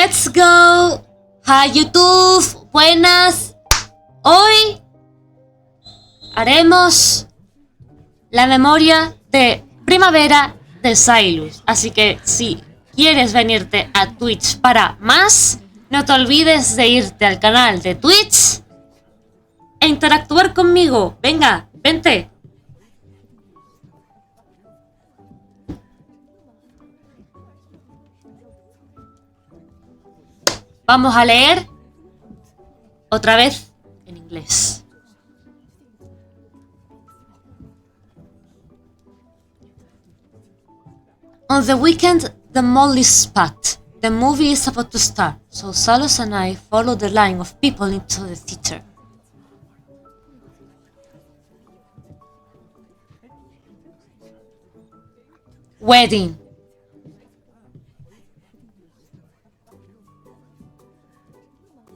Let's go. Hi YouTube, buenas. Hoy haremos la memoria de primavera de Sylus. Así que si quieres venirte a Twitch para más, no te olvides de irte al canal de Twitch e interactuar conmigo. Venga, vente. Vamos a leer otra vez en inglés. On the weekend, the mall is packed. The movie is about to start, so Sylus and I follow the line of people into the theater. Wedding.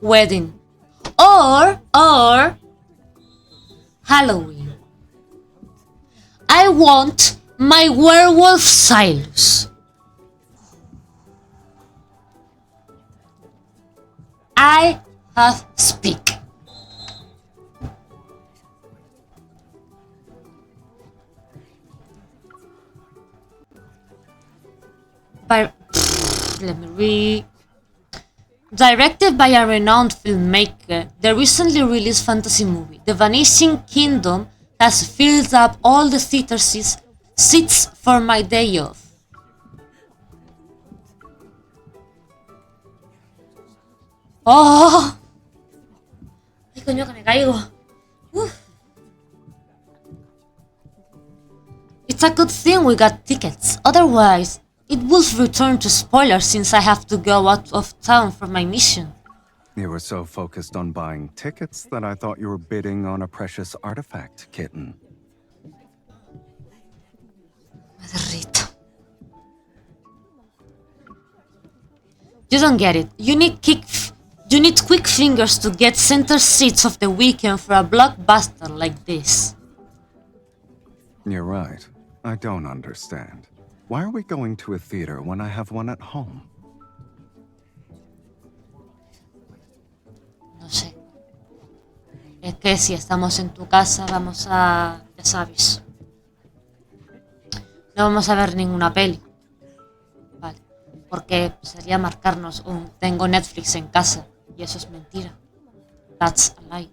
Wedding. Or Halloween. I want my werewolf Sylus. I have speak. Let me read. Directed by a renowned filmmaker, the recently released fantasy movie, The Vanishing Kingdom, has filled up all the theater seats for my day off. ¡Oh! ¡Ay, coño, que me caigo! Uf. It's a good thing we got tickets, otherwise it will return to spoilers since I have to go out of town for my mission. You were so focused on buying tickets that I thought you were bidding on a precious artifact, kitten. Me derrito. You don't get it. You need quick fingers to get center seats of the weekend for a blockbuster like this. You're right. I don't understand. Why are we going to a theater when I have one at home? No sé. Es que si estamos en tu casa vamos a... ya sabes. No vamos a ver ninguna peli. Vale. Porque sería marcarnos un... tengo Netflix en casa. Y eso es mentira. That's a lie.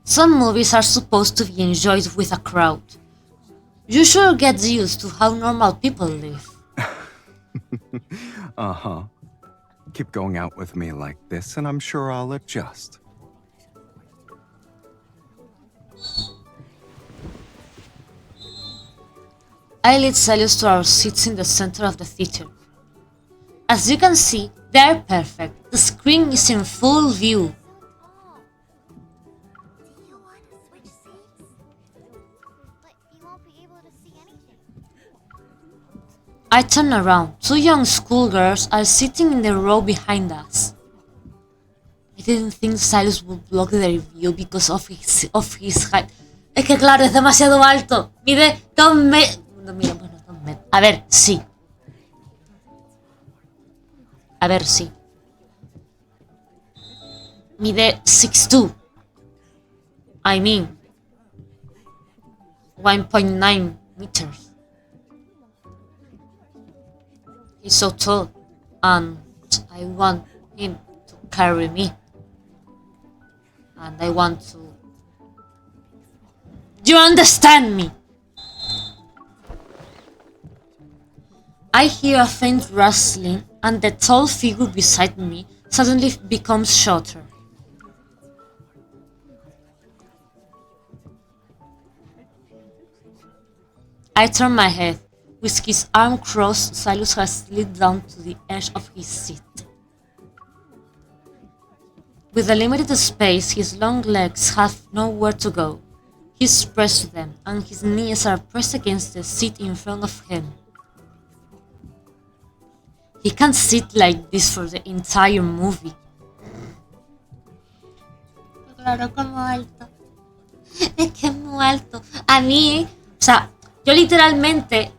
Some movies are supposed to be enjoyed with a crowd. You sure get used to how normal people live. Uh-huh. Keep going out with me like this and I'm sure I'll adjust. I lead Sylus to our seats in the center of the theater. As you can see, they are perfect. The screen is in full view. I turn around. Two young schoolgirls are sitting in the row behind us. I didn't think Sylus would block their view because of his height. Es que claro, es demasiado alto. Mide 2 metros. No, mira, bueno, 2 metros. A ver, sí. A ver, sí. Mide 6'2". I mean, 1.9 meters. He's so tall, and I want him to carry me. And I want to... You understand me? I hear a faint rustling, and the tall figure beside me suddenly becomes shorter. I turn my head. With his arm crossed, Sylus has slid down to the edge of his seat. With the limited space, his long legs have nowhere to go. He's pressed to them, and his knees are pressed against the seat in front of him. He can't sit like this for the entire movie. Claro, como alto. Es que es muy alto. A mí, o sea, yo literalmente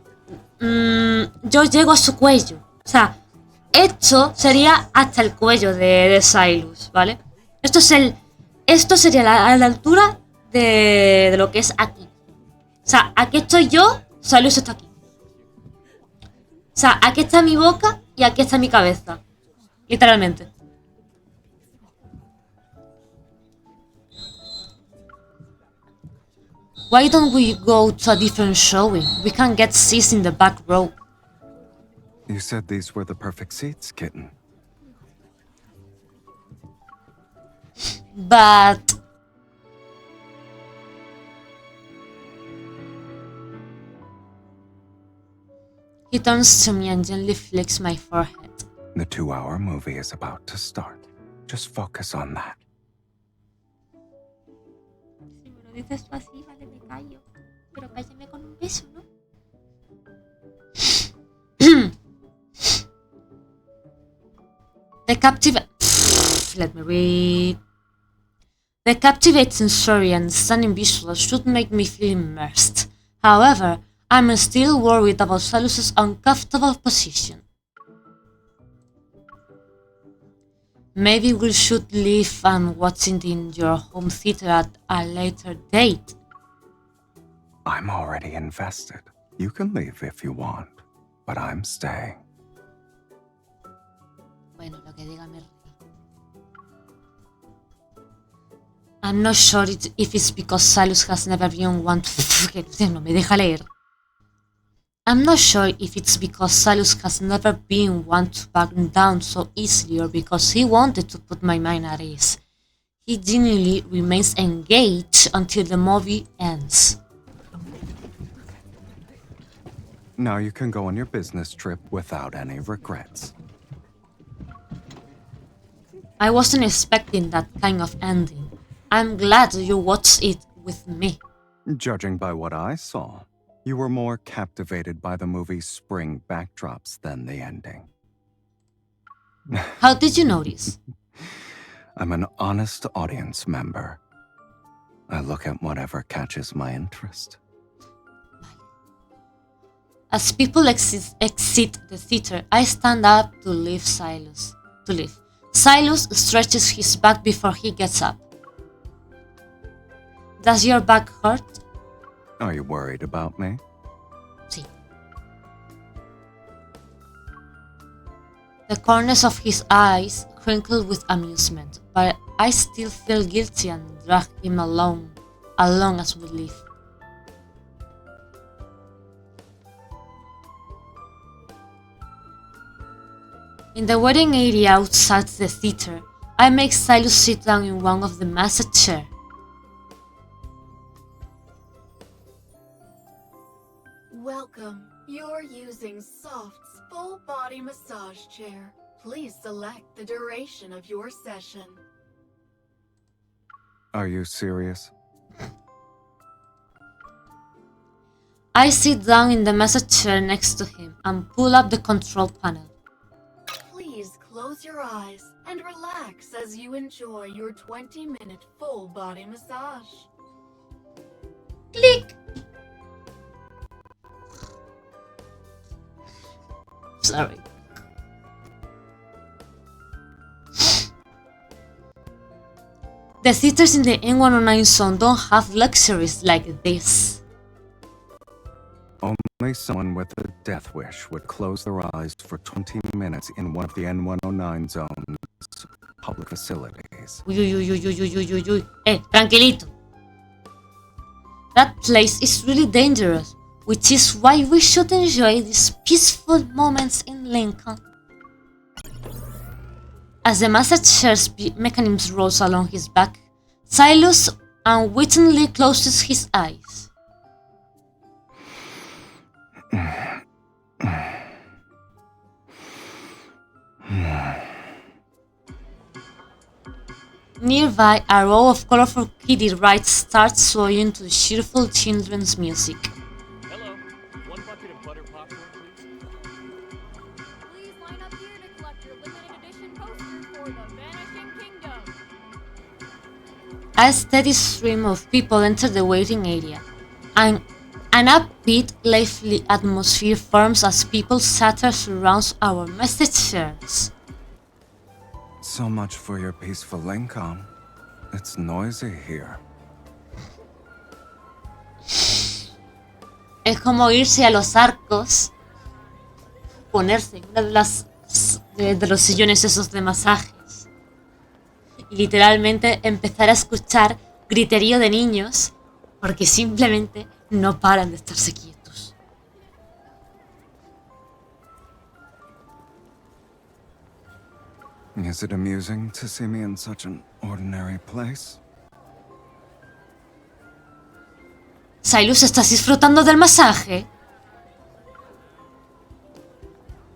yo llego a su cuello. O sea, esto sería hasta el cuello de Sylus, ¿vale? Esto sería a la altura de lo que es aquí. O sea, aquí estoy yo, Sylus está aquí. O sea, aquí está mi boca y aquí está mi cabeza. Literalmente. Why don't we go to a different showing? We can get seats in the back row. You said these were the perfect seats, kitten. But... He turns to me and gently flicks my forehead. The 2-hour movie is about to start. Just focus on that. Si me lo dices tú así, vale, me callo. Pero cállame con un beso, ¿no? Let me read. The captivating story and stunning visuals should make me feel immersed. However, I'm still worried about Sylus's uncomfortable position. Maybe we should leave and watch it in your home theater at a later date. I'm already invested. You can leave if you want, but I'm staying. Bueno, lo que diga mi rey. I'm not sure if it's because Sylus has never been one to... No me deja leer. I'm not sure if it's because Sylus has never been one to back down so easily or because he wanted to put my mind at ease. He genuinely remains engaged until the movie ends. Now you can go on your business trip without any regrets. I wasn't expecting that kind of ending. I'm glad you watched it with me. Judging by what I saw, you were more captivated by the movie's spring backdrops than the ending. How did you notice? I'm an honest audience member. I look at whatever catches my interest. As people exit the theater, I stand up to leave Sylus. Sylus stretches his back before he gets up. Does your back hurt? Are you worried about me? Sí. The corners of his eyes crinkle with amusement, but I still feel guilty and drag him along as we leave. In the waiting area outside the theater, I make Sylus sit down in one of the massage chairs. Welcome. You're using Soft's full body massage chair. Please select the duration of your session. Are you serious? I sit down in the massage chair next to him and pull up the control panel. Please close your eyes and relax as you enjoy your 20-minute full body massage. Click! Sorry. The theaters in the N109 zone don't have luxuries like this. Only someone with a death wish would close their eyes for 20 minutes in one of the N109 zone's public facilities. Uy. Tranquilito. That place is really dangerous, which is why we should enjoy these peaceful moments in Lincoln. As the massage chair's mechanism rolls along his back, Sylus unwittingly closes his eyes. Nearby, a row of colorful kiddie rides starts swaying to cheerful children's music. Hello. One bucket of butter popcorn, please. Please line up here to collect your limited edition poster for the Vanishing Kingdom. A steady stream of people enter the waiting area, and An upbeat, lively atmosphere forms as people chatter surrounds our message shares. So much for your peaceful income. It's noisy here. Es como irse a los arcos, ponerse en una de los sillones esos de masajes y literalmente empezar a escuchar griterío de niños porque simplemente no paran de estarse quietos. Is it amusing to see me in such an ordinary place? Sylus, ¿estás disfrutando del masaje?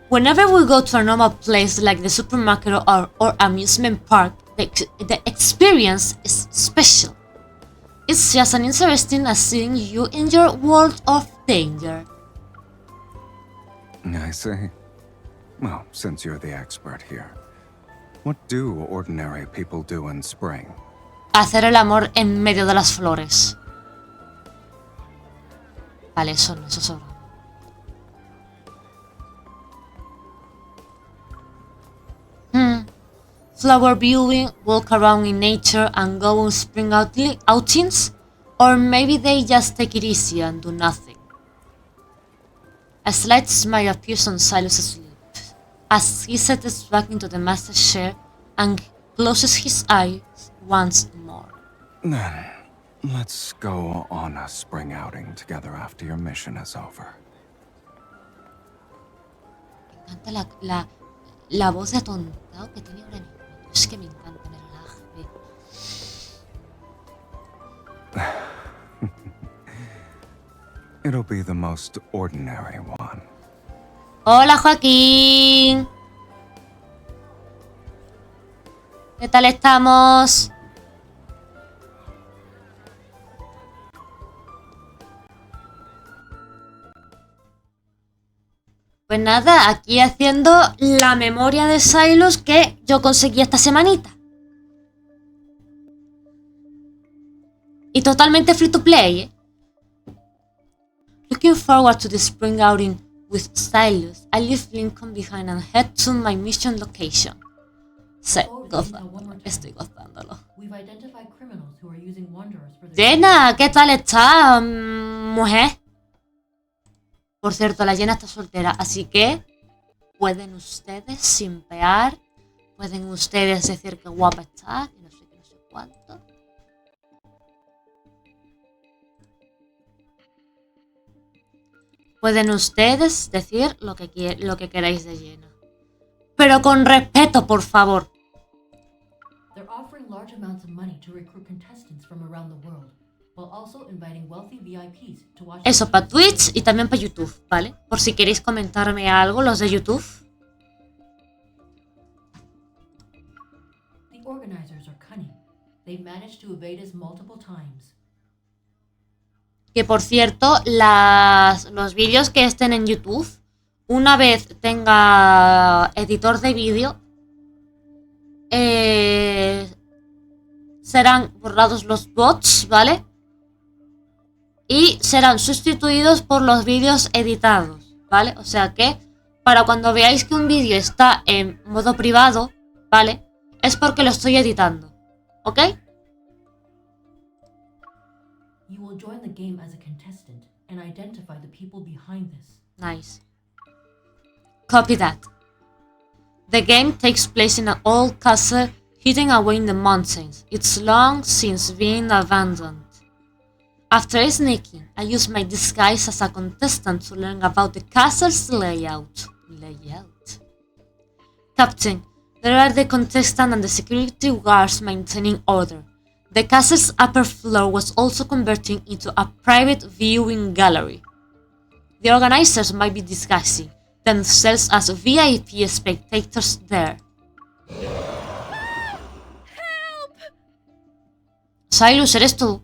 Whenever we go to a normal place like the supermarket or amusement park, the experience is special. It's just as interesting as seeing you in your world of danger. I see. Well, since you're the expert here, what do ordinary people do in spring? Hacer el amor en medio de las flores. Vale, eso no, eso sobra. Flower viewing, walk around in nature and go on spring outings? Or maybe they just take it easy and do nothing. A slight smile appears on Sylus' lips as he settles back into the master's chair and closes his eyes once more. Then, let's go on a spring outing together after your mission is over. Me encanta la voz de atontado que tiene ahora mismo. Es que me encanta, me relaja. It'll be the most ordinary one. Hola, Joaquín. ¿Qué tal estamos? Pues nada, aquí haciendo la memoria de Sylus que yo conseguí esta semanita. Y totalmente free to play, ¿eh? Looking forward to the spring outing with Sylus, I leave Lincoln behind and head to my mission location. Estoy gozándolo. Jenna, ¿qué tal estás, mujer? Por cierto, la Jenna está soltera, así que pueden ustedes simpear, pueden ustedes decir que guapa está, que no sé qué, no sé cuánto. Pueden ustedes decir lo que queráis de Jenna. Pero con respeto, por favor. Eso para Twitch y también para YouTube, ¿vale? Por si queréis comentarme algo, los de YouTube. Que por cierto, los vídeos que estén en YouTube, una vez tenga editor de vídeo, serán borrados los bots, ¿vale? Y serán sustituidos por los vídeos editados, ¿vale? O sea que para cuando veáis que un vídeo está en modo privado, ¿vale? Es porque lo estoy editando, ¿ok? Nice. Copy that. The game takes place in an old castle hidden away in the mountains. It's long since been abandoned. After sneaking, I use my disguise as a contestant to learn about the castle's layout. Captain, there are the contestant and the security guards maintaining order. The castle's upper floor was also converted into a private viewing gallery. The organizers might be disguising themselves as VIP spectators there. Help! Sylus, ¿eres tú?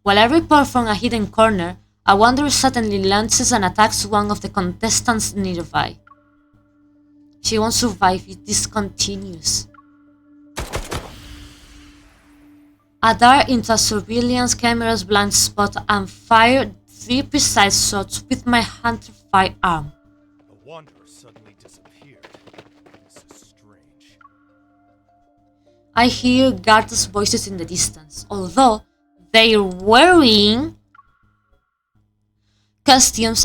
While I report from a hidden corner, a wanderer suddenly launches and attacks one of the contestants nearby. She won't survive if this continues. I dart into a surveillance camera's blind spot and fire 3 precise shots with my hunter firearm. The Wanderer suddenly disappeared. This is strange. I hear guards' voices in the distance, although they're wearing costumes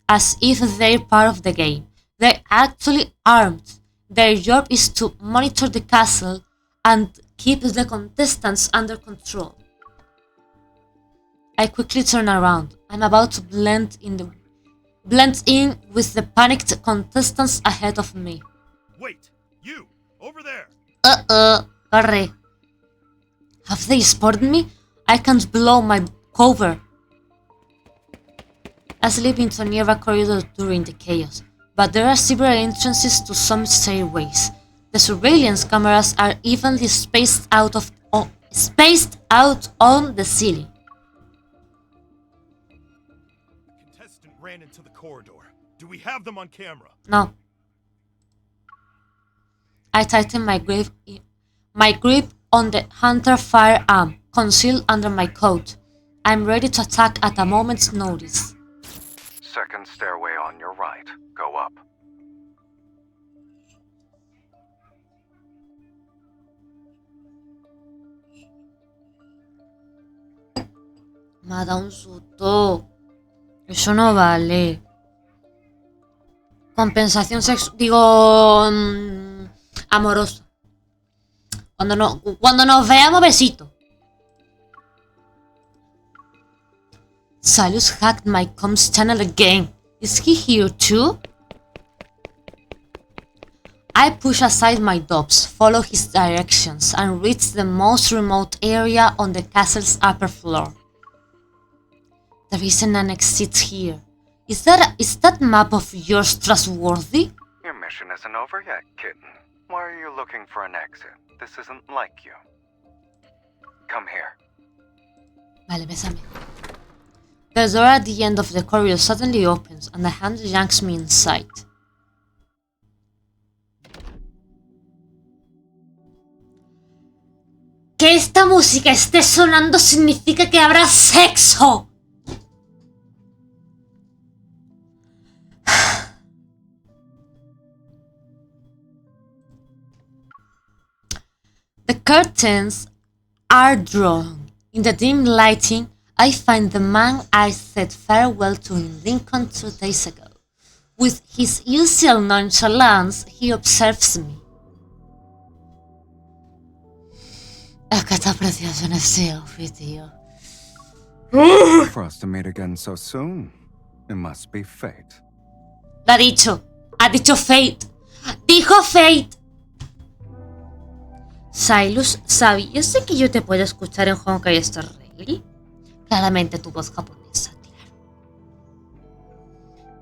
as if they're part of the game. They're actually armed. Their job is to monitor the castle and keep the contestants under control. I quickly turn around. I'm about to blend in with the panicked contestants ahead of me. Wait! You! Over there! Corre. Have they spotted me? I can't blow my cover. I slip into a nearby corridor during the chaos, but there are several entrances to some stairways. The surveillance cameras are evenly spaced out on the ceiling. The contestant ran into the corridor. Do we have them on camera? No. I tighten my grip on the hunter firearm, concealed under my coat. I'm ready to attack at a moment's notice. Second stairway on your right. Go up. Me ha dado un susto. Eso no vale. Compensación amorosa. Cuando nos veamos, besito. Sylus hacked my comms channel again. Is he here too? I push aside my dobs, follow his directions, and reach the most remote area on the castle's upper floor. There isn't an exit here. Is that map of yours trustworthy? Your mission isn't over yet, kitten. Why are you looking for an exit? This isn't like you. Come here. Vale, bésame. The door at the end of the corridor suddenly opens and a hand yanks me inside. Que esta música esté sonando significa que habrá sexo. The curtains are drawn. In the dim lighting, I find the man I said farewell to in Lincoln 2 days ago. With his usual nonchalance, he observes me. Es que está precioso en ese outfit, tío. For us to meet again so soon, it must be fate. Lo ha dicho. Ha dicho fate. Dijo fate. Sylus, ¿sabías de que yo te puedo escuchar en Honkai Star Rail? Claramente tu voz japonesa,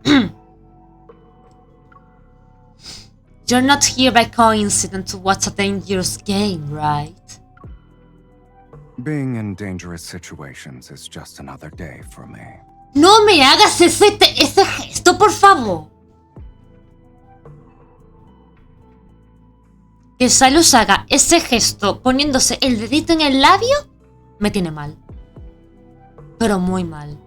claro. You're not here by coincidence to watch a dangerous game, right? Being in dangerous situations is just another day for me. No me hagas ese gesto, por favor. Que Sylus haga ese gesto poniéndose el dedito en el labio me tiene mal. Pero muy mal.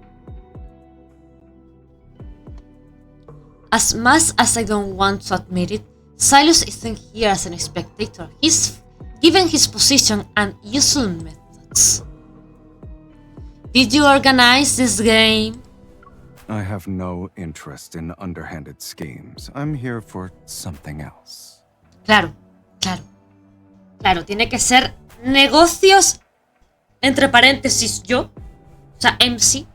As much as I don't want to admit it, Sylus isn't here as a spectator. He's given his position and usual methods. Did you organize this game? I have no interest in underhanded schemes. I'm here for something else. Claro. Claro, tiene que ser negocios, entre paréntesis yo, o sea, MC.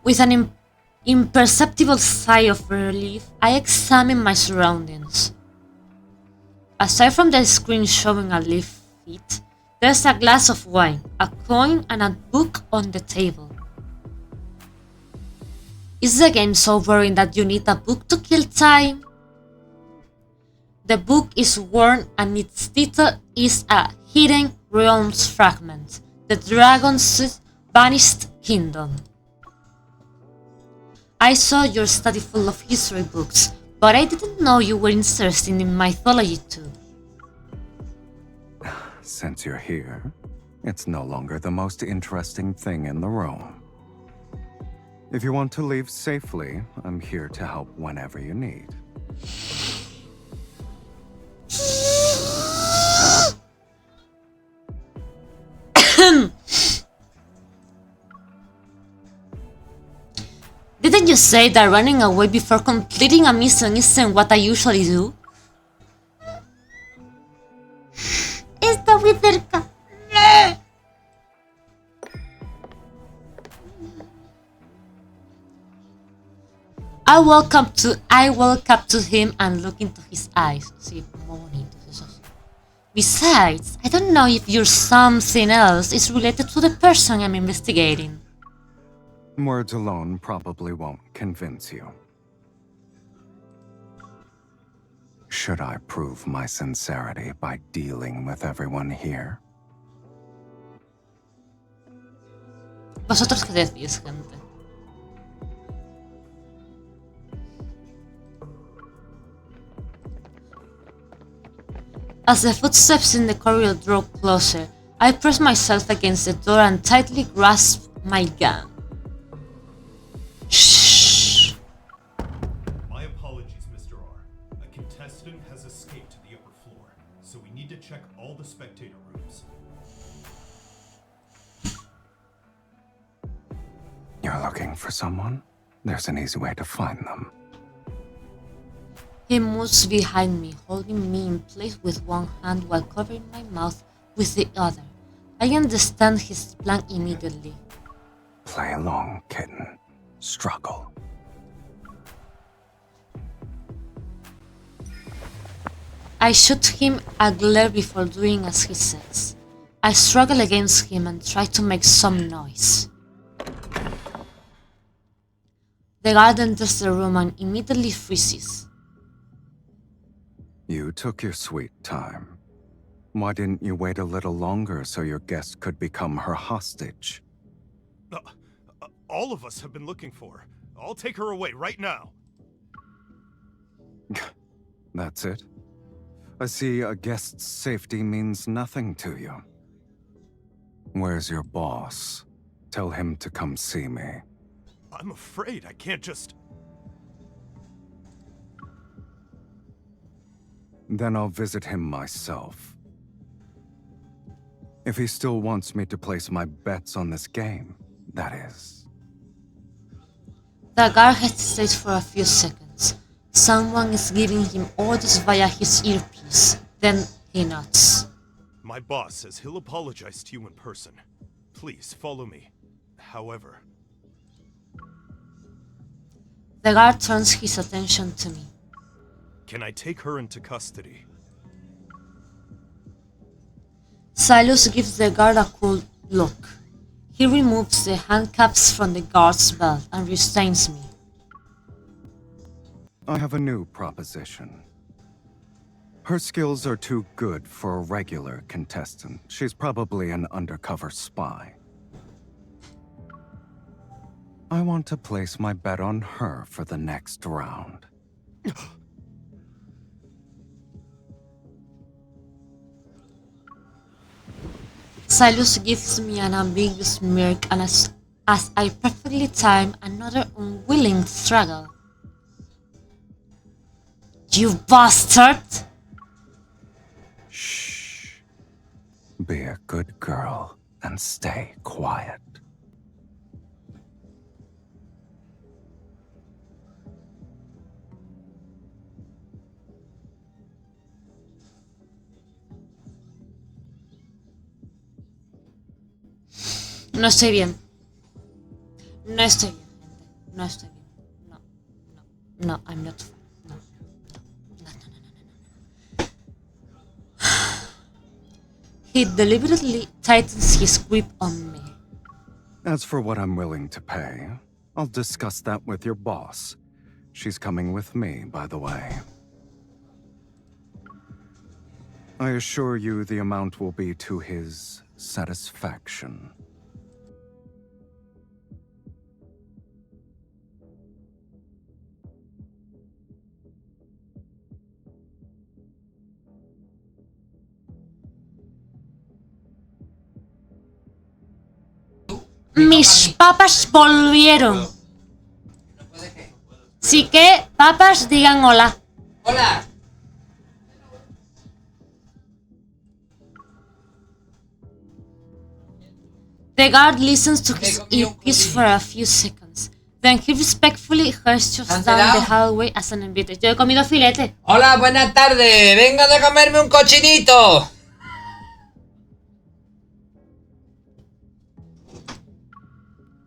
With an imperceptible sigh of relief, I examine my surroundings. Aside from the screen showing a leaf feet, there's a glass of wine, a coin, and a book on the table. Is the game so boring that you need a book to kill time? The book is worn and its title is a Hidden Realms fragment, The Dragon's Vanished Kingdom. I saw your study full of history books, but I didn't know you were interested in mythology too. Since you're here, it's no longer the most interesting thing in the room. If you want to leave safely, I'm here to help whenever you need. Didn't you say that running away before completing a mission isn't what I usually do? Está muy cerca. I walk up to him and look into his eyes. Sí, muy bonitos esos. Besides, I don't know if your something else is related to the person I'm investigating. Words alone probably won't convince you. Should I prove my sincerity by dealing with everyone here? ¿Vosotros qué decís, gente? As the footsteps in the corridor draw closer, I press myself against the door and tightly grasp my gun. Shh. My apologies, Mr. R. A contestant has escaped to the upper floor, so we need to check all the spectator rooms. You're looking for someone? There's an easy way to find them. He moves behind me, holding me in place with one hand while covering my mouth with the other. I understand his plan immediately. Play along, kitten. Struggle. I shoot him a glare before doing as he says. I struggle against him and try to make some noise. The guard enters the room and immediately freezes. You took your sweet time. Why didn't you wait a little longer so your guest could become her hostage? All of us have been looking for her. I'll take her away right now. That's it? I see a guest's safety means nothing to you. Where's your boss? Tell him to come see me. I'm afraid I can't just... Then I'll visit him myself. If he still wants me to place my bets on this game, that is. The guard hesitates for a few seconds. Someone is giving him orders via his earpiece. Then he nods. My boss says he'll apologize to you in person. Please, follow me. However... The guard turns his attention to me. Can I take her into custody? Sylus gives the guard a cool look. He removes the handcuffs from the guard's belt and restrains me. I have a new proposition. Her skills are too good for a regular contestant. She's probably an undercover spy. I want to place my bet on her for the next round. Sylus gives me an ambiguous smirk and as I perfectly time another unwilling struggle. You bastard! Shh. Be a good girl and stay quiet. No estoy bien. No estoy bien, gente. No estoy bien. No, no, no, I'm not fine. No, no, no, no, no, no, no. He deliberately tightens his grip on me. As for what I'm willing to pay, I'll discuss that with your boss. She's coming with me, by the way. I assure you the amount will be to his satisfaction. Mis papas volvieron. ¿No puede qué? Sí que, papas, digan hola. ¡Hola! The guard listens to his earpiece for a few seconds. Then he respectfully gestures down the hallway as an invitation. Yo he comido filete. Hola, buenas tardes. Vengo de comerme un cochinito.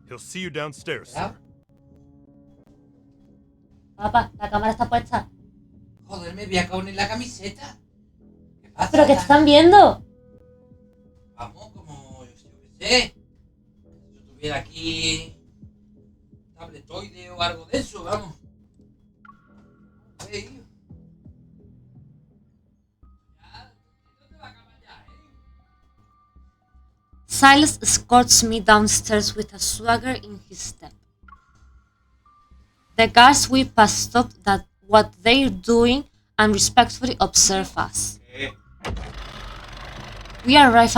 He'll see you downstairs, sir. Papá, la cámara está puesta. Joder, me voy a caer en la camiseta. ¿Qué pasa? ¿Pero qué te están viendo? Vamos, como yo qué sé. Si yo tuviera aquí tabletoide o algo de eso, vamos. Hey. ¿Dónde va a acabar ya, Sylus escorts me downstairs with a swagger in his step. The guards we pass stop at what they're doing and respectfully observe us. We arrive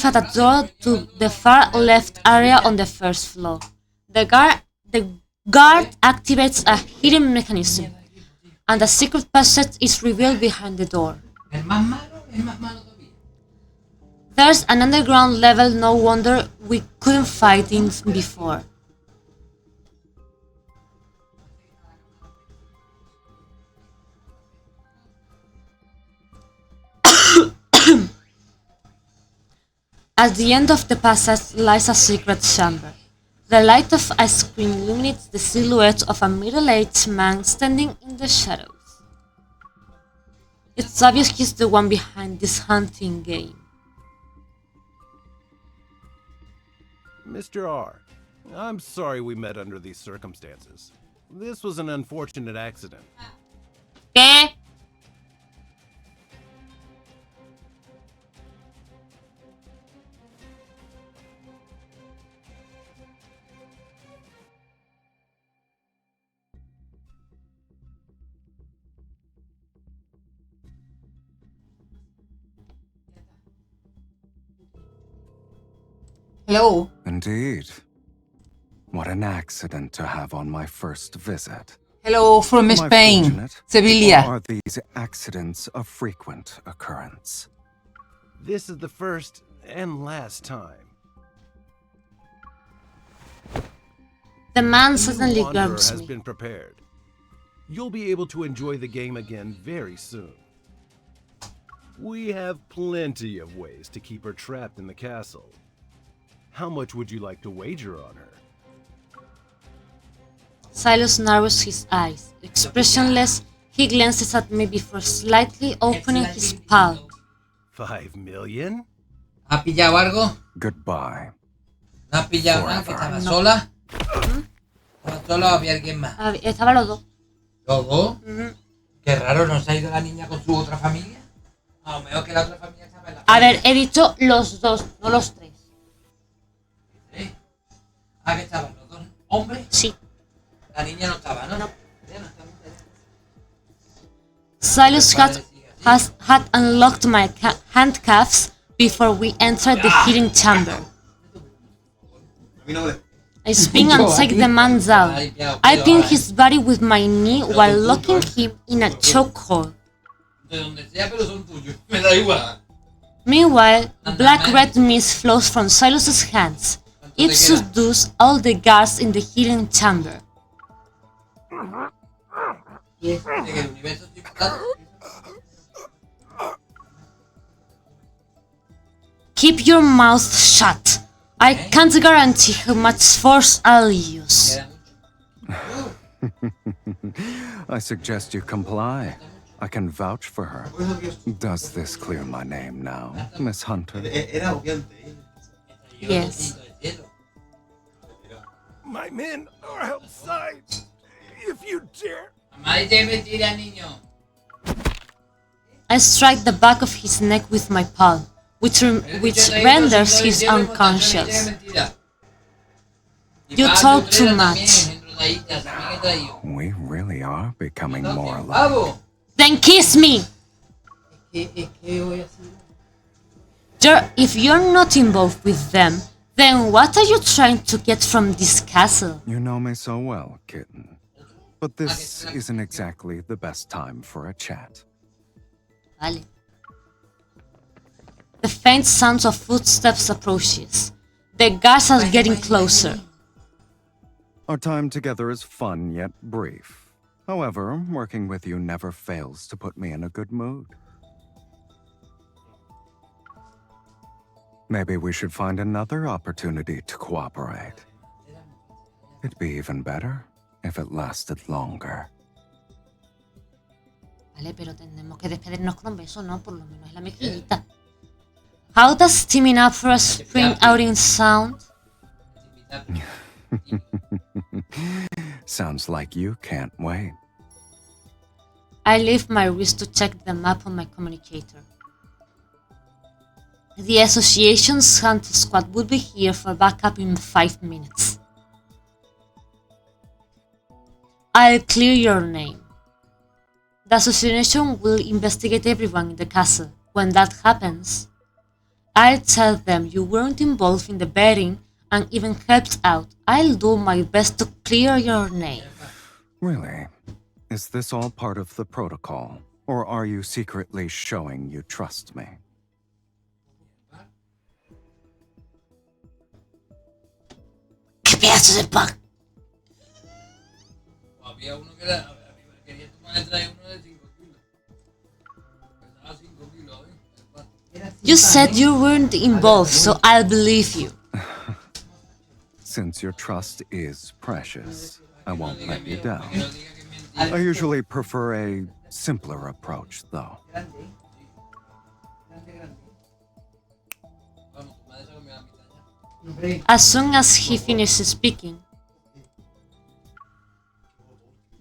at a door to the far left area on the first floor. The guard activates a hidden mechanism, and a secret passage is revealed behind the door. ¿Es más malo? ¿Es más malo todavía? There's an underground level, no wonder we couldn't fight in before. At the end of the passage lies a secret chamber. The light of a screen illuminates the silhouette of a middle-aged man standing in the shadows. It's obvious he's the one behind this hunting game. Mr. R, I'm sorry we met under these circumstances. This was an unfortunate accident. ¿Qué? Hello. Indeed. What an accident to have on my first visit. Hello from Am I Spain. fortunate, Sevilla. or are these accidents a frequent occurrence? This is the first and last time. The man A new suddenly wanderer grabs has me. been prepared. You'll be able to enjoy the game again very soon. We have plenty of ways to keep her trapped in the castle. How much would you like to wager on her? Sylus narrows his eyes. Expressionless, he glances at me before slightly opening his palm. 5 million? ¿Has pillado algo? Goodbye. ¿No has pillado nada? ¿Que estaba sola? ¿Estaba sola o había alguien más? Estaban los dos. ¿Los dos? Ujú. Qué raro, ¿no se ha ido la niña con su otra familia? A lo mejor que la otra familia estaba en la A ver, he dicho los dos, no los tres. ¿Eh? Ah, que estaban los dos hombres. Sí. La niña no estaba, ¿no? No. Ya no está mujer. Sylus had unlocked my handcuffs before we entered the hidden chamber. I swing and take the man down. I pin his body with my knee while locking him in a chokehold. De donde sea, pero son tuyos. Me da igual. Meanwhile, black-red mist flows from Silus's hands. It subdues all the guards in the hidden chamber. De que el universo es importante. Keep your mouth shut. I can't guarantee how much force I'll use. Queda mucho. I suggest you comply. I can vouch for her. Does this clear my name now, Miss Hunter? Yes. My men are outside. If you dare. Mamá, dice mentira, niño. I strike the back of his neck with my palm, which renders his unconscious. You talk too much. We really are becoming more alike. ¡Bravo! Then kiss me! Es que voy así. If you're not involved with them, then what are you trying to get from this castle? You know me so well, kitten. But this isn't exactly the best time for a chat. Vale. The faint sounds of footsteps approaches. The guards are getting closer. Our time together is fun yet brief. However, working with you never fails to put me in a good mood. Maybe we should find another opportunity to cooperate. It'd be even better if it lasted longer. Vale, pero tendremos que despedirnos con un beso, ¿no? Por lo menos en la mejillita. How does teaming up for a spring outing sound? Sounds like you can't wait. I lift my wrist to check the map on my communicator. The association's hunter squad will be here for backup in 5 minutes. I'll clear your name. The association will investigate everyone in the castle. When that happens, I'll tell them you weren't involved in the betting and even helped out. I'll do my best to clear your name. Really? Is this all part of the protocol? Or are you secretly showing you trust me? ¡Qué pedazo de pan! Había uno que quería tomar el traje uno de 5 kilos. Pesaba 5 kilos, ¿eh? You said you weren't involved, so I'll believe you. Since your trust is precious, I won't let you down. I usually prefer a simpler approach, though. As soon as he finishes speaking,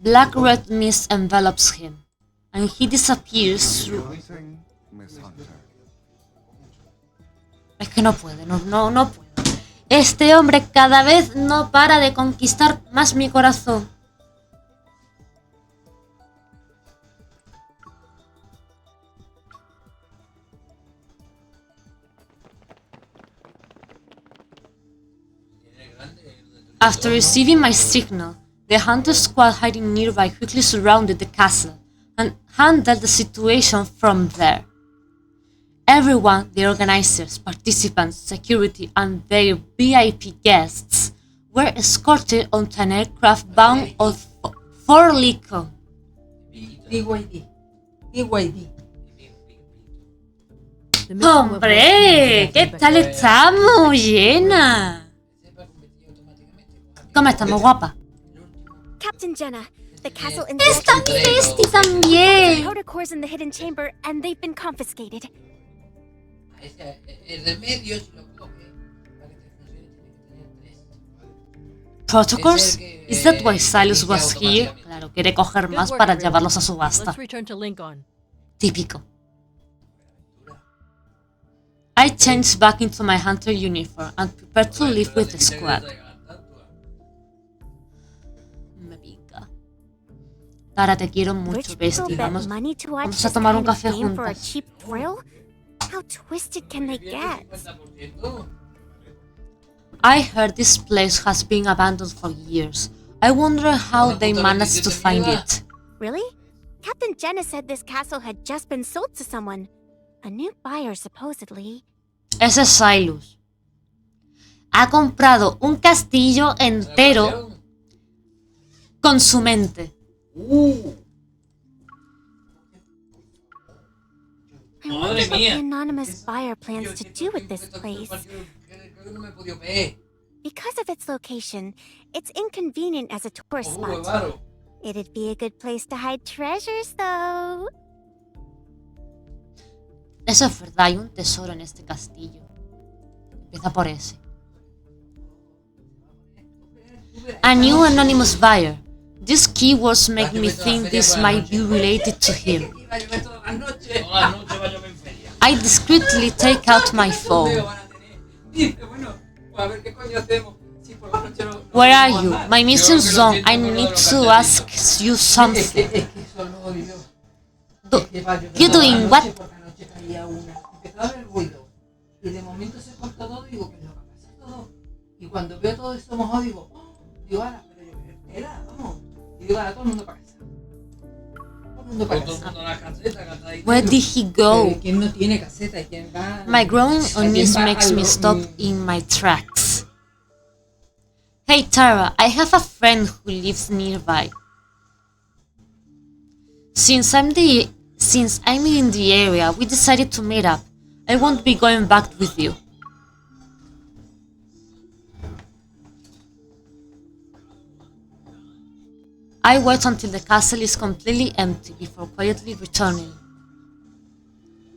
black-red mist envelops him, and he disappears through... Hunting, Miss Hunter. Es que no puedo, no puedo. Este hombre cada vez no para de conquistar más mi corazón. After receiving my signal, the hunter squad hiding nearby quickly surrounded the castle and handled the situation from there. Everyone, the organizers, participants, security, and their VIP guests were escorted onto an aircraft bound for Lincoln. ¡Hombre! ¿Qué tal estamos, llena? ¿Cómo estamos, guapa? Captain Jenna, the castle ¡Está mi bestie también! protocols in the hidden chamber, and they've been confiscated. El remedio, si lo coge, para que te funcione, tiene que tener 3. Protocols? Is that why Sylus was here? Claro, quiere coger más para llevarlos a subasta. Let's return to Lincoln. Típico. I changed back into my hunter uniform and prepared to leave with the squad. Me pica. Tara, te quiero mucho, Rich people bestie. bet Vamos money to watch a this tomar un kind of café game for a juntas. cheap thrill? How twisted can they get? I heard this place has been abandoned for years. I wonder how they managed to find it. Really? Captain Jenna said this castle had just been sold to someone. A new buyer, supposedly. Ese es Sylus. Ha comprado un castillo entero con su mente. I wonder what the anonymous buyer plans to do with this place. Because of its location, it's inconvenient as a tourist spot. It'd be a good place to hide treasures, though. Eso es verdad, hay un tesoro en este castillo. Empieza por ese. A new anonymous buyer. These keywords make me think this might be related to him. I discreetly take out my phone. Where are you? My mission's done. I need to ask you something. You doing what? y de momento se cortó todo y digo, ¿qué es lo que ha pasado todo? Y cuando veo todo esto mojado digo, digo, ahora, pero yo, espera, vamos. Y digo, ahora todo el mundo para casa. Todo el mundo para casa. Where did he go? ¿Quién no tiene caseta? ¿Quién va? My growing unease makes me stop in my tracks. Hey Tara, I have a friend who lives nearby. Since I'm in the area, we decided to meet up. I won't be going back with you. I wait until the castle is completely empty before quietly returning.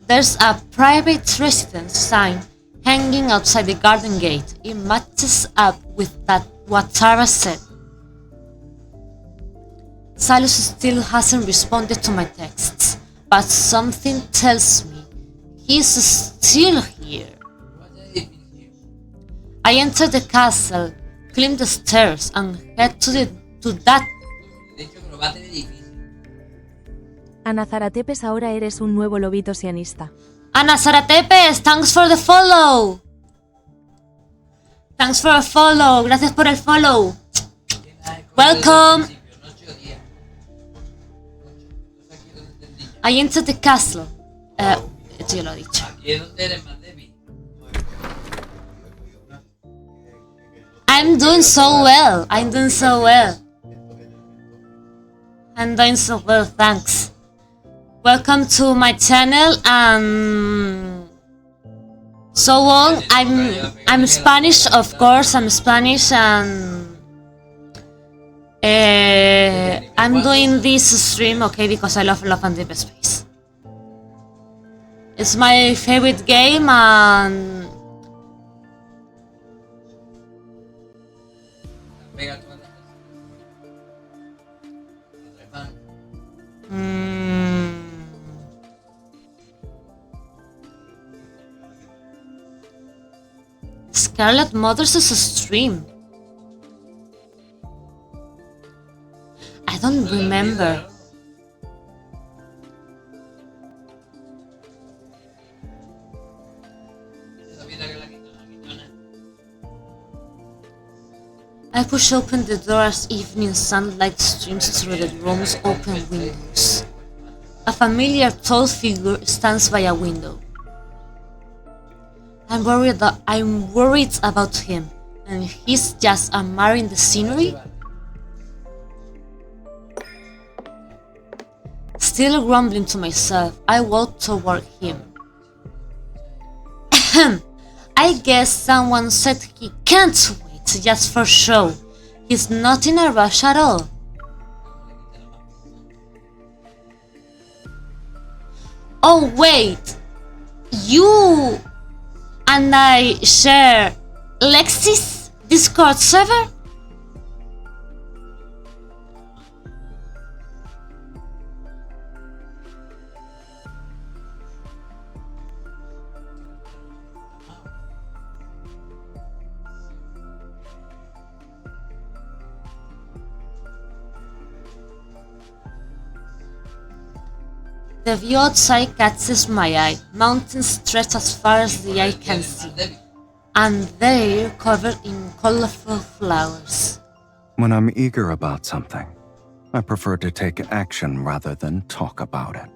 There's a private residence sign hanging outside the garden gate. It matches up with what Tara said. Sylus still hasn't responded to my texts, but something tells me he's still here. I enter the castle, climb the stairs, and head to that. Ana Zaratepes, ahora eres un nuevo lobito sionista. Ana Zaratepes, thanks for the follow. Thanks for a follow. Gracias por el follow. Welcome. I entered the castle. Esto ya lo he dicho. I'm doing so well. I'm doing so well, thanks. Welcome to my channel and so on. I'm Spanish, of course. I'm Spanish and I'm doing this stream, okay, because I love and DEEPSPACE. It's my favorite game and Scarlet Mothers is a stream. I don't remember. I push open the door as evening sunlight streams through the room's open windows. A familiar tall figure stands by a window. I'm worried about him, and he's just admiring the scenery. Still grumbling to myself, I walk toward him. I guess someone said he can't wait just for show. He's not in a rush at all. Oh wait, you and I share Lexi's Discord server? The view outside catches my eye. Mountains stretch as far as the eye can see, and they're covered in colorful flowers. When I'm eager about something, I prefer to take action rather than talk about it.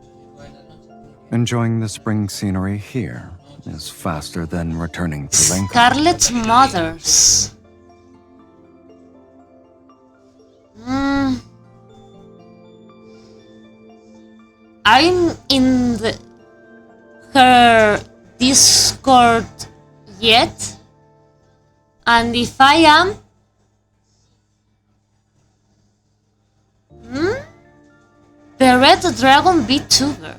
Enjoying the spring scenery here is faster than returning to Lincoln. Scarlet Mothers. I'm in her Discord yet, and if I am, the Red Dragon VTuber.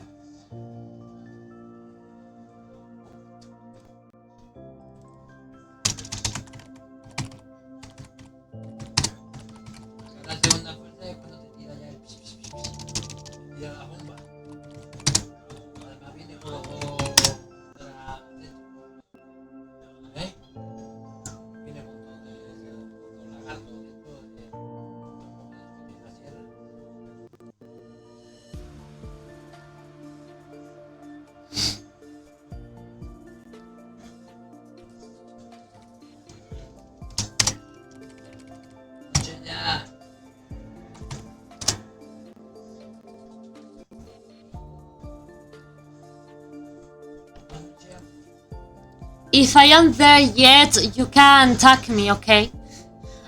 if I am there yet, you can tag me, okay?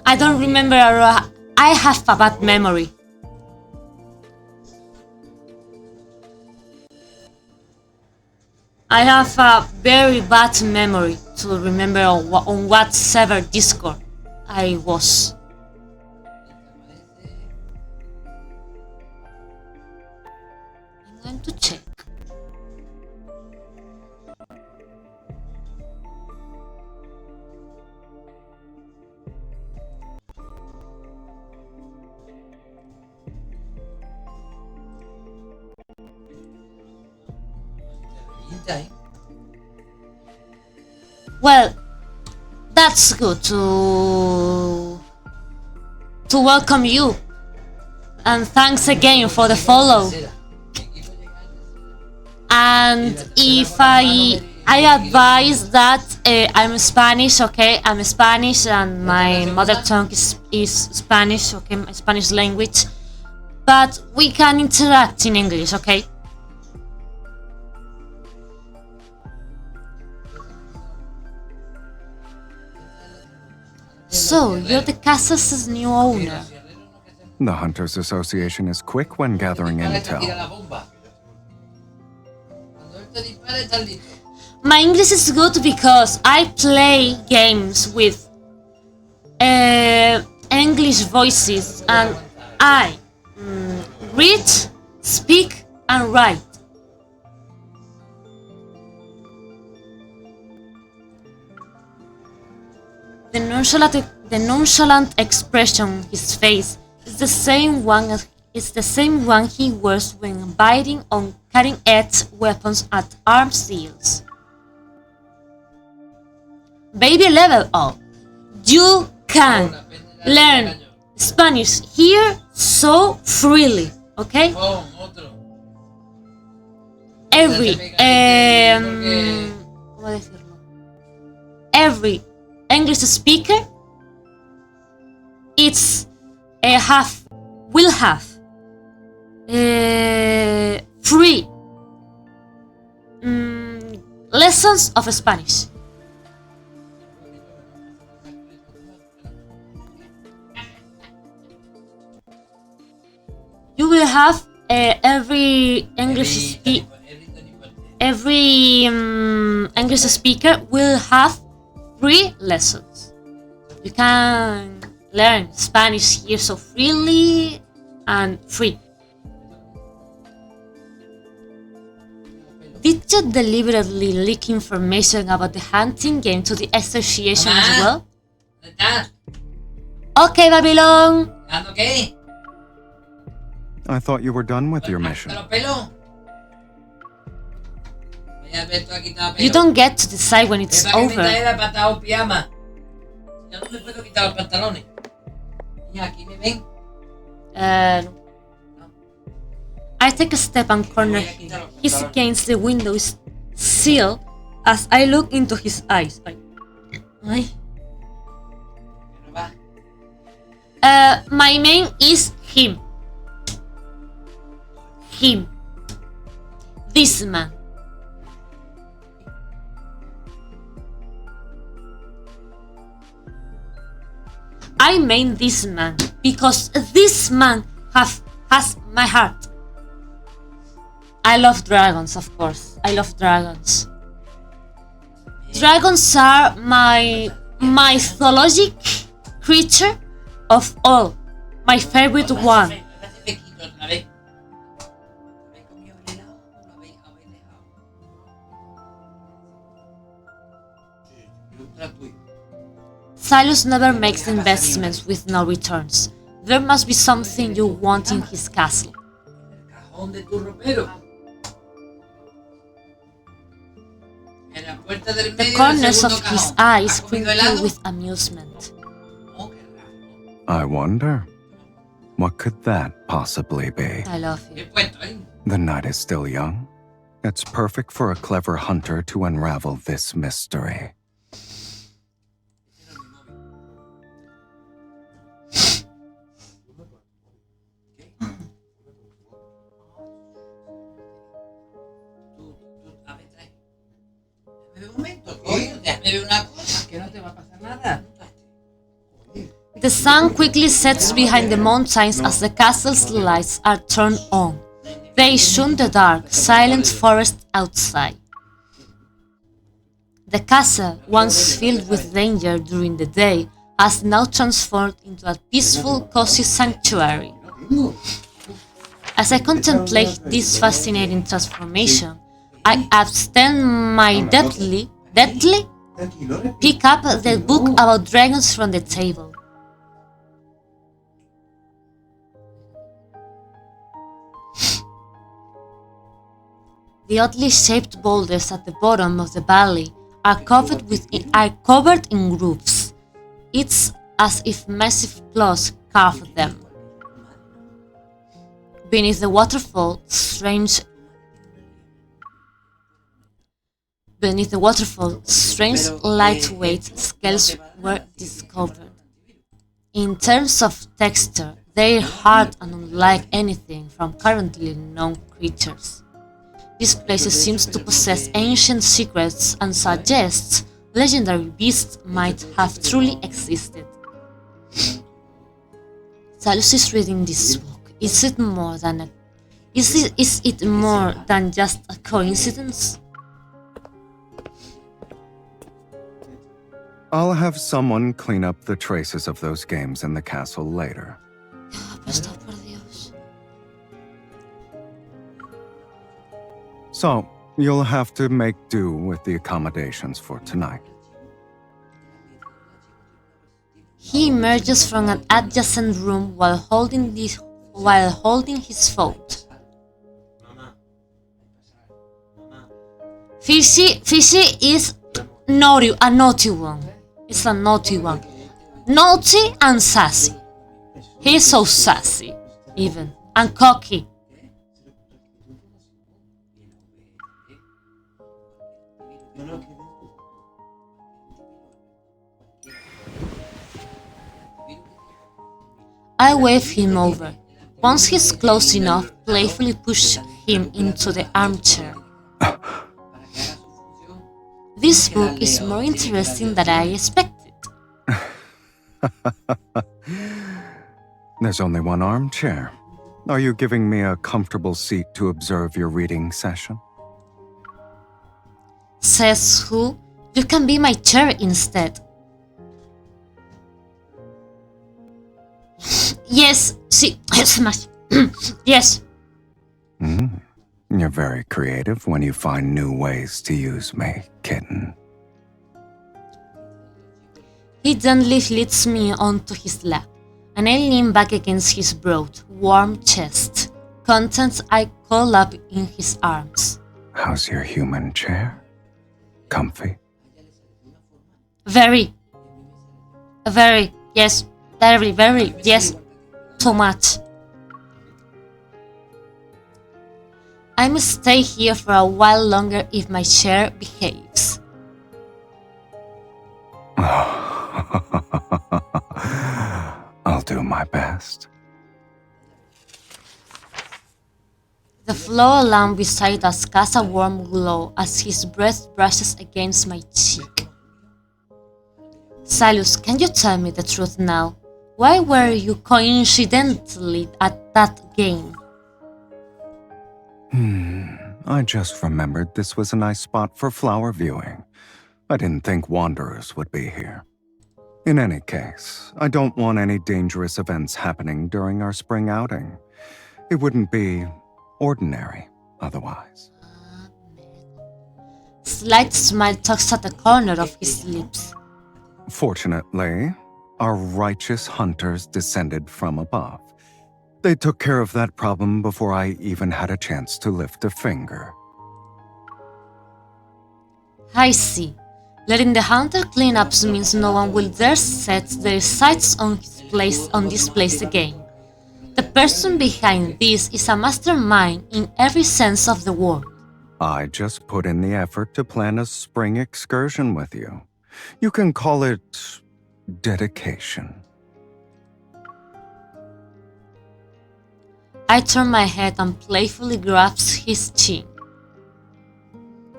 I don't remember. I have a bad memory. I have a very bad memory to remember on what server Discord I was. I'm going to check. Well, that's good to welcome you, and thanks again for the follow. And if I advise that I'm Spanish, okay? I'm Spanish and my mother tongue is Spanish, okay? My Spanish language, but we can interact in English, okay? So, you're the castle's new owner. The Hunters Association is quick when gathering intel. My English is good because I play games with English voices, and I read, speak, and write. The nonchalant expression on his face is the same one he wears when biting on cutting-edge weapons at arms deals. Baby level up. You can learn Spanish here so freely, okay? Every English speaker will have free lessons of Spanish. You will have every English speaker will have free lessons. You can learn Spanish here so freely and free. Did you deliberately leak information about the hunting game to the association as well? Okay, Babylon. I thought you were done with your mission. You don't get to decide when it's over. I take a step and corner him. He's against the window sill as I look into his eyes. My name is him. Him. This man. I mean this man because this man has my heart. I love dragons, of course. I love dragons. Dragons are my mythologic creature of all. My favorite one. Sylus never makes investments with no returns. There must be something you want in his castle. The corners of his eyes twinkle with amusement. I wonder, what could that possibly be? I love you. The night is still young. It's perfect for a clever hunter to unravel this mystery. Debe una cosa que no te va a pasar nada. The sun quickly sets behind the mountains as the castle's lights are turned on. They shun the dark, silent forest outside. The castle, once filled with danger during the day, has now transformed into a peaceful, cozy sanctuary. As I contemplate this fascinating transformation, I abstain my deadly pick up the book about dragons from the table. The oddly shaped boulders at the bottom of the valley are covered in grooves. It's as if massive claws carved them. Beneath the waterfall, strange lightweight scales were discovered. In terms of texture, they're hard and unlike anything from currently known creatures. This place seems to possess ancient secrets and suggests legendary beasts might have truly existed. Sylus is reading this book. Is it more than just a coincidence? I'll have someone clean up the traces of those games in the castle later. Por Dios. So, you'll have to make do with the accommodations for tonight. He emerges from an adjacent room while holding his phone. Fishy is a naughty one. It's a naughty one. Naughty and sassy. He's so sassy, even, and cocky. I wave him over. Once he's close enough, playfully push him into the armchair. This book is more interesting than I expected. There's only one armchair. Are you giving me a comfortable seat to observe your reading session? Says who? You can be my chair instead. Yes, sí, smash. Yes. You're very creative when you find new ways to use me, kitten. He gently lifts me onto his lap, and I lean back against his broad, warm chest, contents I curl up in his arms. How's your human chair? Comfy? Very, yes, very, yes, too much. I must stay here for a while longer if my chair behaves. I'll do my best. The floor lamp beside us casts a warm glow as his breath brushes against my cheek. Sylus, can you tell me the truth now? Why were you coincidentally at that game? I just remembered this was a nice spot for flower viewing. I didn't think wanderers would be here. In any case, I don't want any dangerous events happening during our spring outing. It wouldn't be ordinary otherwise. Slight smile tugs at the corner of his lips. Fortunately, our righteous hunters descended from above. They took care of that problem before I even had a chance to lift a finger. I see. Letting the hunter clean up means no one will dare set their sights on this place again. The person behind this is a mastermind in every sense of the word. I just put in the effort to plan a spring excursion with you. You can call it dedication. I turn my head and playfully grabs his chin.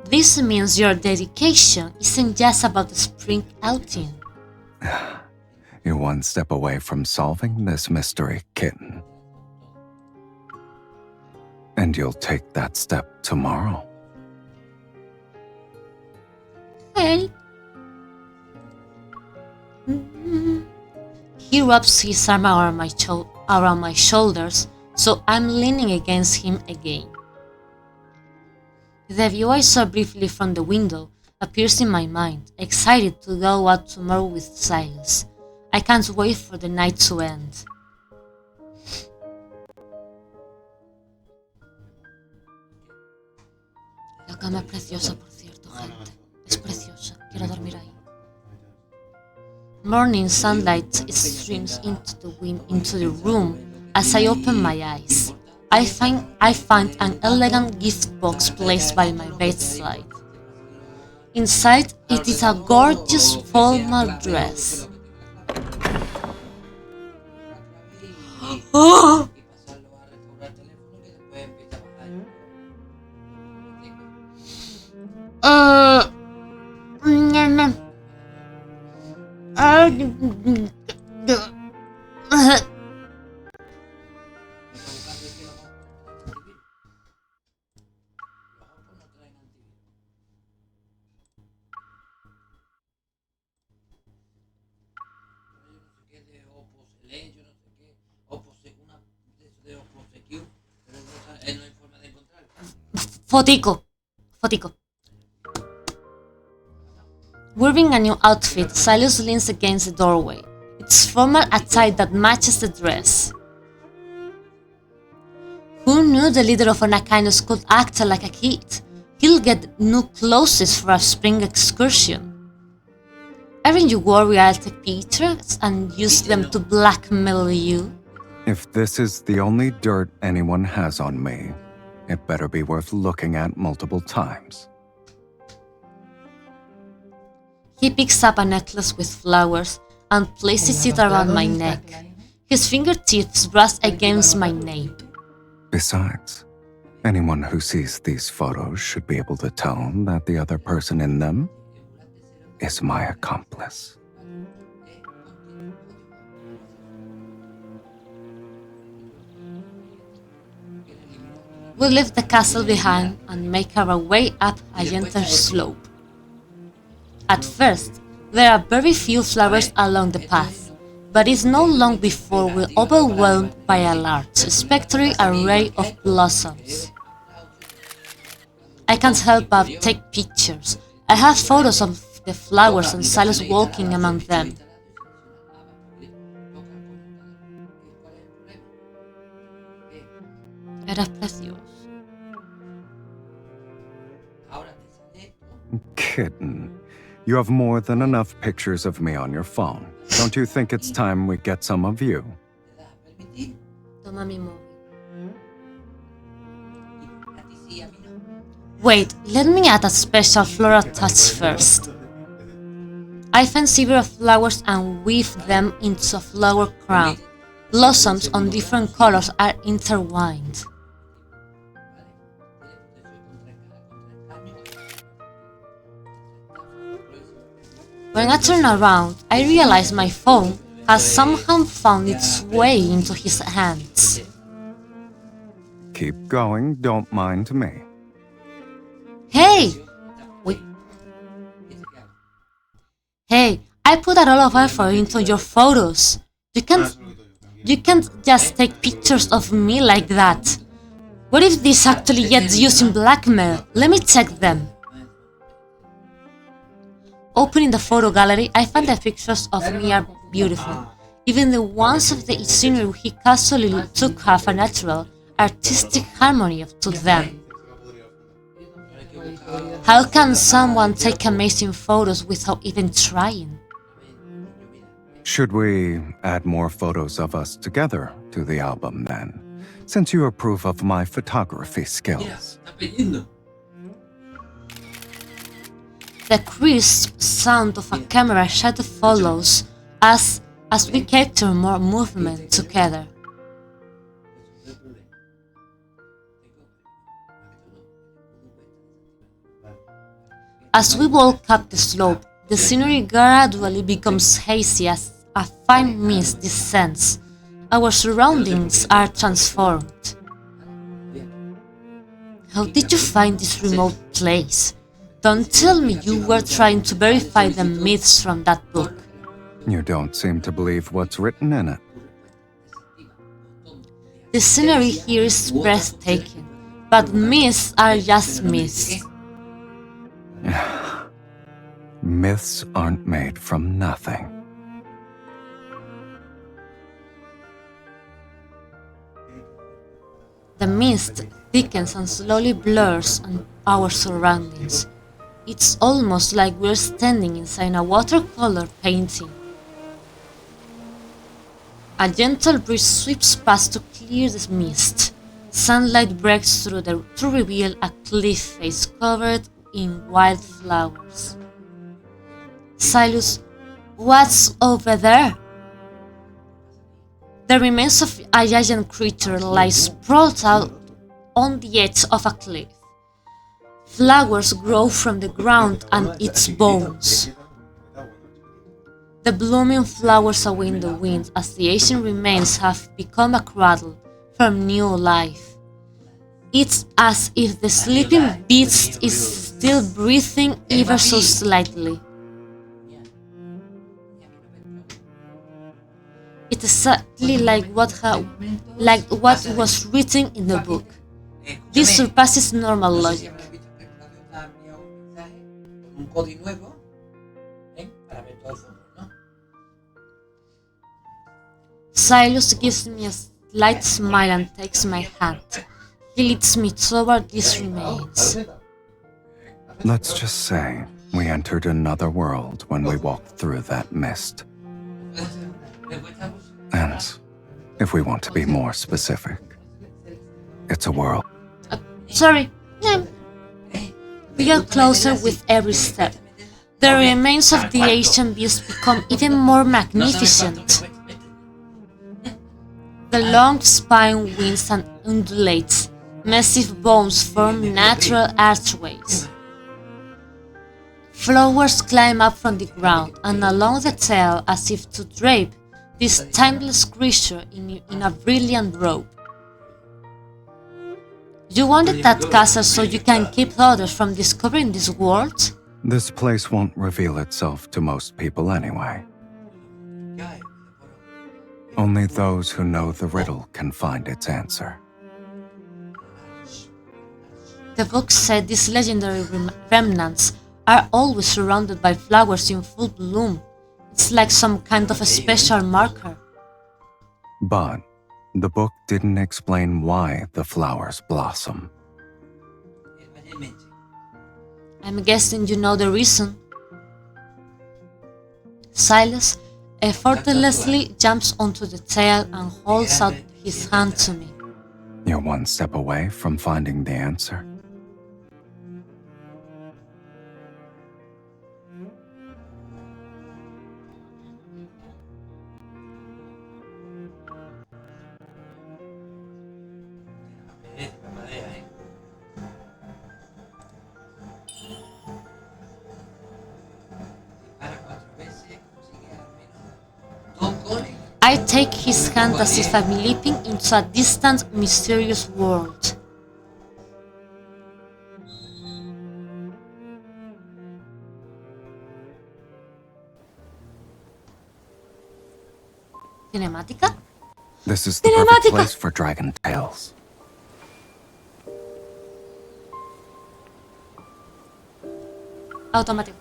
This means your dedication isn't just about the spring outing. You're one step away from solving this mystery, kitten. And you'll take that step tomorrow. Hey. He wraps his arm around my shoulders, so I'm leaning against him again. The view I saw briefly from the window appears in my mind, excited to go out tomorrow with Sylus. I can't wait for the night to end. La cama es preciosa, por cierto, gente. Es preciosa. Quiero dormir ahí. Morning sunlight streams into the room as I open my eyes. I find an elegant gift box placed by my bedside. Inside, it is a gorgeous formal dress. Oh! Fotico. Wearing a new outfit, Sylus leans against the doorway. It's formal attire that matches the dress. Who knew the leader of an Aquinos could act like a kid? He'll get new clothes for a spring excursion. Aren't you worried I'll take pictures and use them to blackmail you? If this is the only dirt anyone has on me, it better be worth looking at multiple times. He picks up a necklace with flowers and places it around my neck. His fingertips brush against my nape. Besides, anyone who sees these photos should be able to tell that the other person in them is my accomplice. We leave the castle behind and make our way up a gentle slope. At first, there are very few flowers along the path, but it's not long before we're overwhelmed by a large, spectral array of blossoms. I can't help but take pictures. I have photos of the flowers and Sylus walking among them. Eres precioso. Kitten, you have more than enough pictures of me on your phone. Don't you think it's time we get some of you? Toma mi móvil. Wait, let me add a special floral touch first. I find several flowers and weave them into a flower crown. Blossoms on different colors are intertwined. When I turn around, I realize my phone has somehow found its way into his hands. Keep going, don't mind me. Hey! Wait. Hey, I put a lot of effort into your photos. You can't just take pictures of me like that. What if this actually gets used in blackmail? Let me check them. Opening the photo gallery, I find the pictures of me are beautiful. Even the ones of the scenery he casually took have a natural, artistic harmony to them. How can someone take amazing photos without even trying? Should we add more photos of us together to the album then, since you approve of my photography skills? The crisp sound of a camera shot follows us as we capture more movement together. As we walk up the slope, the scenery gradually becomes hazy as a fine mist descends. Our surroundings are transformed. How did you find this remote place? Don't tell me you were trying to verify the myths from that book. You don't seem to believe what's written in it. The scenery here is breathtaking, but myths are just myths. Myths aren't made from nothing. The mist thickens and slowly blurs on our surroundings. It's almost like we're standing inside a watercolor painting. A gentle breeze sweeps past to clear the mist. Sunlight breaks through to reveal a cliff face covered in wildflowers. Sylus, what's over there? The remains of a giant creature lie sprawled out on the edge of a cliff. Flowers grow from the ground and its bones. The blooming flowers away in the wind as the ancient remains have become a cradle for new life. It's as if the sleeping beast is still breathing ever so slightly. It's exactly like what was written in the book. This surpasses normal logic. Sylus gives me a slight smile and takes my hand. He leads me toward these remains. Let's just say we entered another world when we walked through that mist. And if we want to be more specific, it's a world. Sorry. We get closer with every step. The remains of the ancient beast become even more magnificent. The long spine winds and undulates. Massive bones form natural archways. Flowers climb up from the ground and along the tail as if to drape this timeless creature in a brilliant robe. You wanted that castle so you can keep others from discovering this world? This place won't reveal itself to most people anyway. Only those who know the riddle can find its answer. The book said these legendary remnants are always surrounded by flowers in full bloom. It's like some kind of a special marker. But the book didn't explain why the flowers blossom. I'm guessing you know the reason. Sylus effortlessly jumps onto the tail and holds out his hand to me. You're one step away from finding the answer. I take his hand as if I'm leaping into a distant, mysterious world. Cinemática? This is the perfect place for dragon tales. Automático.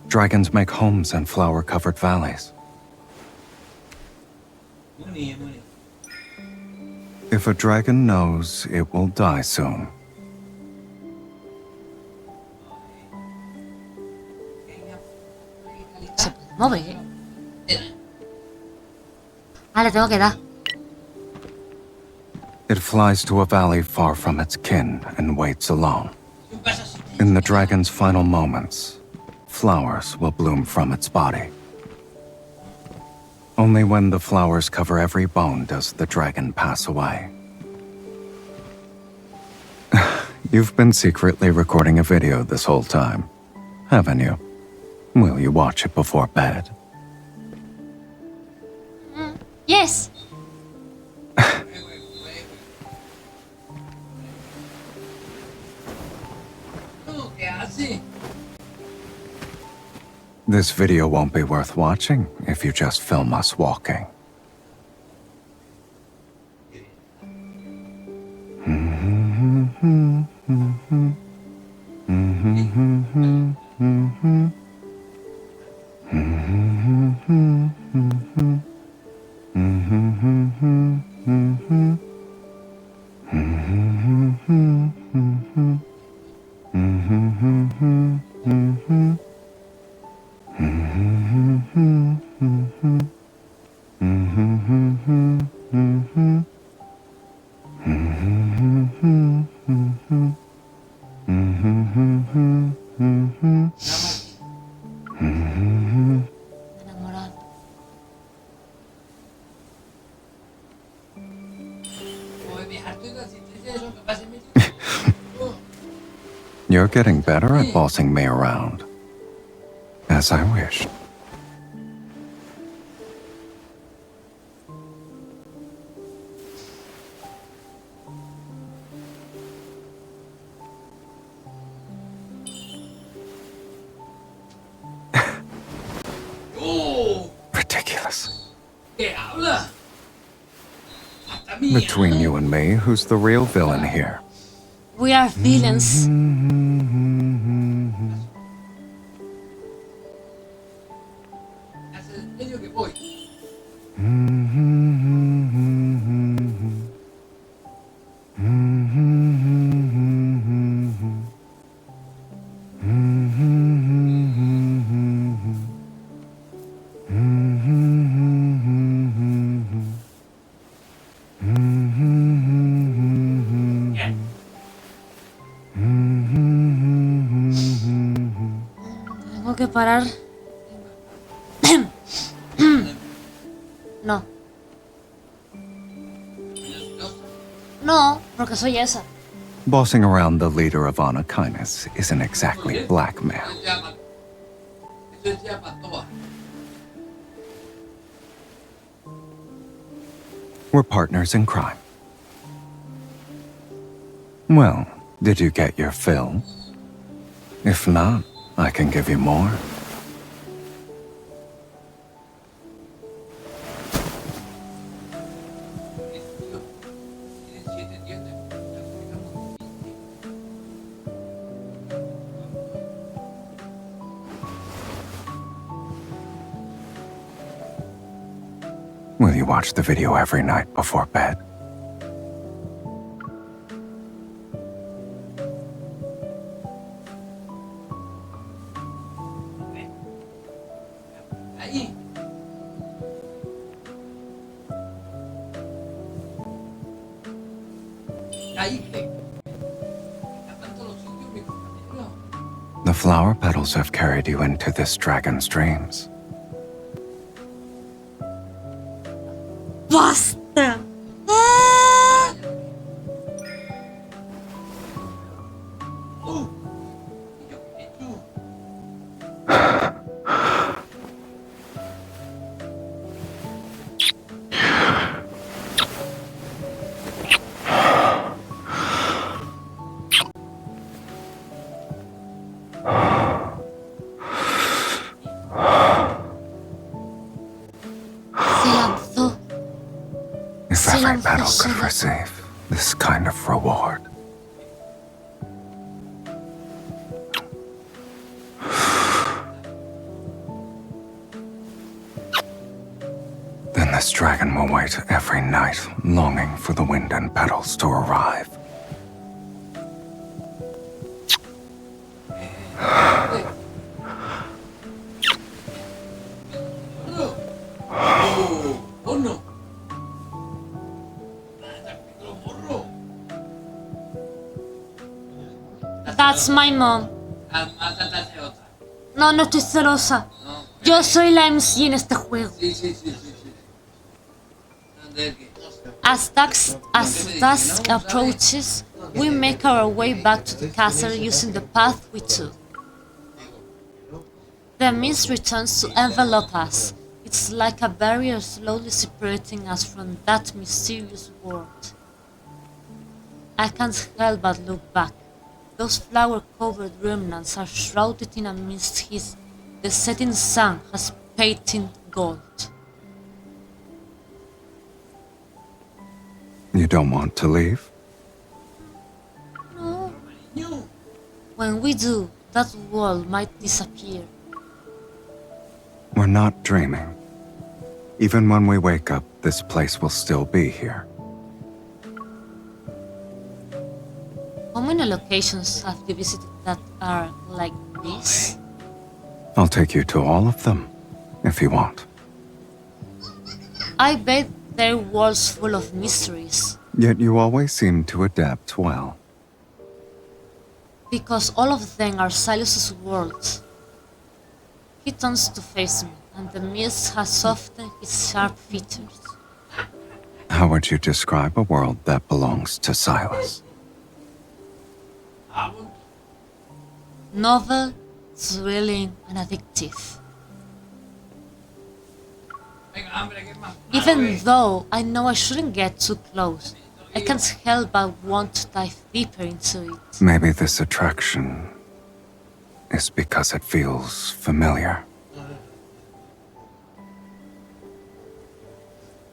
Dragons make homes in flower-covered valleys. If a dragon knows, it will die soon. Se puede mover. Ah, le tengo que dar. It flies to a valley far from its kin and waits alone. In the dragon's final moments, flowers will bloom from its body. Only when the flowers cover every bone does the dragon pass away. You've been secretly recording a video this whole time, haven't you? Will you watch it before bed? Yes. This video won't be worth watching if you just film us walking. Enamorado. You're getting better at bossing me around. As I wished. Ridiculous. Between you and me, who's the real villain here? We are villains. Tengo que parar. No. No, porque soy esa. Bossing around the leader of Honor Kindness isn't exactly blackmail. We're partners in crime. Well, did you get your fill? If not, I can give you more. Will you watch the video every night before bed? The flower petals have carried you into this dragon's dreams. ¡Basta! Se lanzó. If every petal could receive this kind of reward. Then this dragon will wait every night, longing for the wind and petals to arrive. That's my mom. No, no estoy celosa. Yo soy la MC en este juego. Sí. As dusk approaches, we make our way back to the castle using the path we took. The mist returns to envelop us. It's like a barrier slowly separating us from that mysterious world. I can't help but look back. Those flower-covered remnants are shrouded in a mist the setting sun has painted gold. You don't want to leave? No. When we do, that world might disappear. We're not dreaming. Even when we wake up, this place will still be here. How many locations have you visited that are like this? I'll take you to all of them, if you want. I bet they're worlds full of mysteries. Yet you always seem to adapt well. Because all of them are Sylus's worlds. He turns to face me, and the mist has softened his sharp features. How would you describe a world that belongs to Sylus? Novel, thrilling, and addictive. Even though I know I shouldn't get too close, I can't help but want to dive deeper into it. Maybe this attraction is because it feels familiar.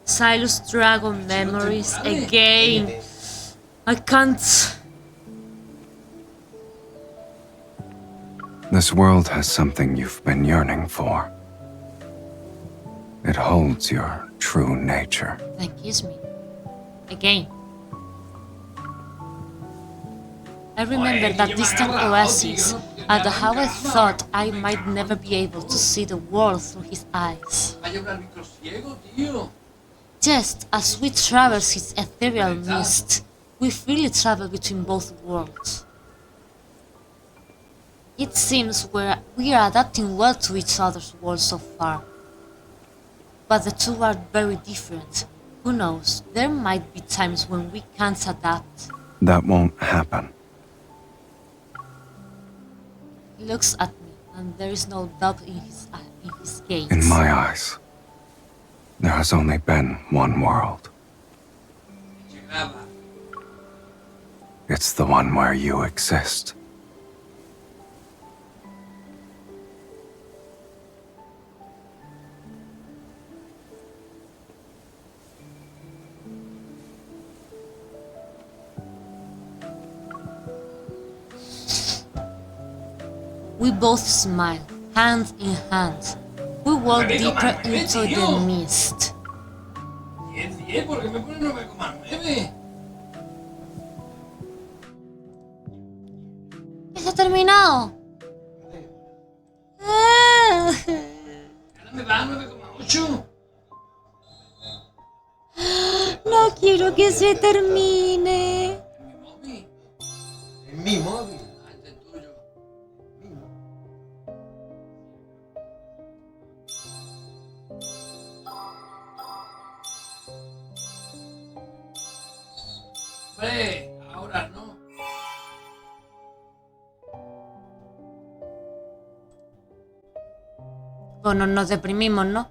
Sylus Dragon memories again. I can't. This world has something you've been yearning for. It holds your true nature. Then kiss me. Again. I remember that distant oasis and how I thought I might never be able to see the world through his eyes. Just as we traverse his ethereal mist, we freely travel between both worlds. It seems we are adapting well to each other's worlds so far. But the two are very different. Who knows, there might be times when we can't adapt. That won't happen. He looks at me, and there is no doubt in his gaze. In my eyes, there has only been one world. It's the one where you exist. We both smile, hand in hand. We walk deeper into the mist. ¡Ya se ha terminado! No quiero que se termine. En mi móvil. Ahora no. Bueno, nos deprimimos, ¿no?